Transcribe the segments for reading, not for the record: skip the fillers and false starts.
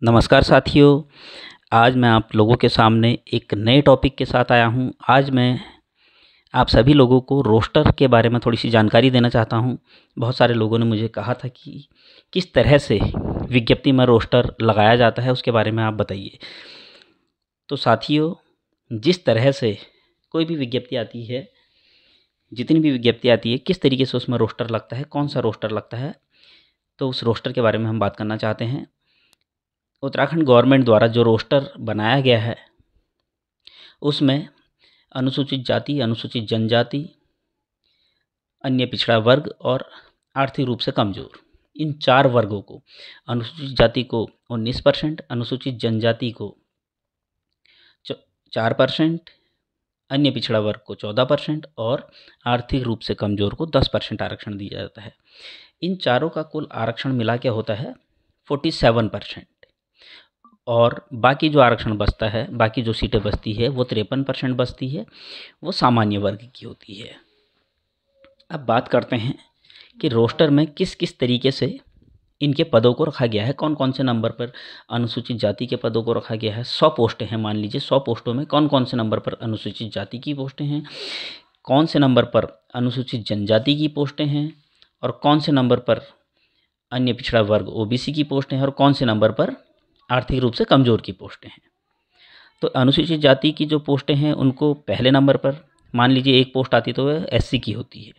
नमस्कार साथियों, आज मैं आप लोगों के सामने एक नए टॉपिक के साथ आया हूं। आज मैं आप सभी लोगों को रोस्टर के बारे में थोड़ी सी जानकारी देना चाहता हूं। बहुत सारे लोगों ने मुझे कहा था कि किस तरह से विज्ञप्ति में रोस्टर लगाया जाता है, उसके बारे में आप बताइए। तो साथियों, जिस तरह से कोई भी विज्ञप्ति आती है, जितनी भी विज्ञप्ति आती है, किस तरीके से उसमें रोस्टर लगता है, कौन सा रोस्टर लगता है, तो उस रोस्टर के बारे में हम बात करना चाहते हैं। उत्तराखंड गवर्नमेंट द्वारा जो रोस्टर बनाया गया है, उसमें अनुसूचित जाति, अनुसूचित जनजाति, अन्य पिछड़ा वर्ग और आर्थिक रूप से कमज़ोर, इन 4 वर्गों को, अनुसूचित जाति को 19%, अनुसूचित जनजाति को 4%, अन्य पिछड़ा वर्ग को 14% और आर्थिक रूप से कमज़ोर को 10% आरक्षण दिया जाता है। इन चारों का कुल आरक्षण मिला के होता है 47%। और बाकी जो आरक्षण बचता है, बाकी जो सीटें बचती है, वो 53% बचती है, वो सामान्य वर्ग की होती है। अब बात करते हैं कि रोस्टर में किस किस तरीके से इनके पदों को रखा गया है, कौन कौन से नंबर पर अनुसूचित जाति के पदों को रखा गया है। 100 पोस्टें हैं, मान लीजिए 100 पोस्टों में कौन कौन से नंबर पर अनुसूचित जाति की पोस्टें हैं, कौन से नंबर पर अनुसूचित जनजाति की पोस्टें हैं, और कौन से नंबर पर अन्य पिछड़ा वर्ग ओबीसी की पोस्टें हैं, और कौन से नंबर पर आर्थिक रूप से कमज़ोर की पोस्टें हैं। तो अनुसूचित जाति की जो पोस्टें हैं, उनको पहले नंबर पर, मान लीजिए एक पोस्ट आती तो वह एससी की होती है।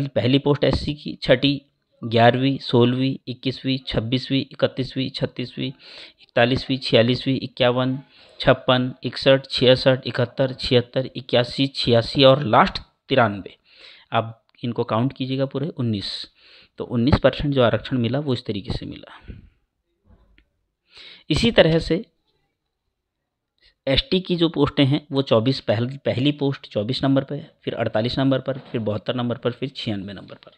पहली पोस्ट एससी की, छठी, 11वीं, 16वीं, 21वीं, 26वीं, 31वीं, 36वीं, 41वीं, 46वीं, 51, 56, 61, 66, 71, 76, 81, 86 और लास्ट 93। आप इनको काउंट कीजिएगा, पूरे 19। तो 19% जो आरक्षण मिला वो इस तरीके से मिला। इसी तरह से एसटी की जो पोस्टें हैं वो 24, पहली पोस्ट 24 नंबर पे, फिर 48 नंबर पर, फिर 72 नंबर पर, फिर 96 नंबर पर।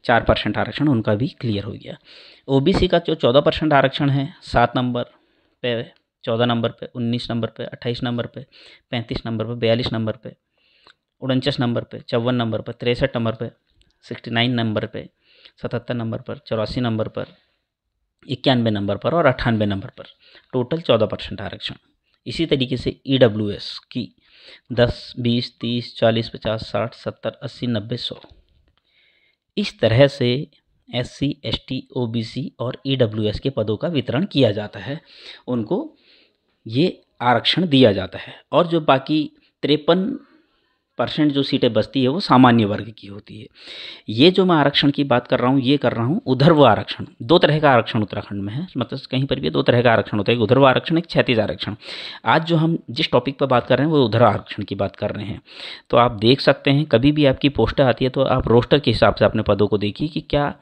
4% आरक्षण उनका भी क्लियर हो गया। ओबीसी का जो 14% आरक्षण है, 7 नंबर पे, 14 नंबर पे, 19 नंबर पे, 28 नंबर पे, 35 नंबर पे, 42 नंबर पे, 49 नंबर पे, 54 नंबर पर, 63 नंबर पे, 69 नंबर पे, 77 नंबर पर, 84 नंबर पर, 91 नंबर पर और 98 नंबर पर, टोटल 14% आरक्षण। इसी तरीके से ईडब्ल्यूएस की 10, 20, 30, 40, 50, 60, 70, 80, 90, 100, इस तरह से एससी, एसटी, ओबीसी और ईडब्ल्यूएस के पदों का वितरण किया जाता है, उनको ये आरक्षण दिया जाता है। और जो बाकी 53% जो सीटें बचती है वो सामान्य वर्ग की होती है। ये जो मैं आरक्षण की बात कर रहा हूँ, ये कर रहा हूँ उधर्व आरक्षण। 2 तरह का आरक्षण उत्तराखंड में है, मतलब कहीं पर भी 2 तरह का आरक्षण होता है, एक उधर्व आरक्षण, एक क्षैतिज आरक्षण। आज जो हम जिस टॉपिक पर बात कर रहे हैं वो उधर्व आरक्षण की बात कर रहे हैं। तो आप देख सकते हैं, कभी भी आपकी पोस्टें आती है तो आप रोस्टर के हिसाब से अपने पदों को देखिए कि क्या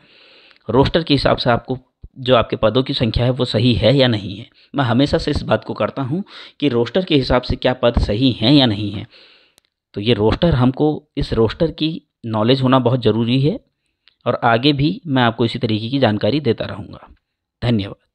रोस्टर के हिसाब से आपको जो आपके पदों की संख्या है वो सही है या नहीं है। मैं हमेशा से इस बात को करता हूँ कि रोस्टर के हिसाब से क्या पद सही हैं या नहीं है। तो ये रोस्टर, हमको इस रोस्टर की नॉलेज होना बहुत ज़रूरी है, और आगे भी मैं आपको इसी तरीके की जानकारी देता रहूँगा। धन्यवाद।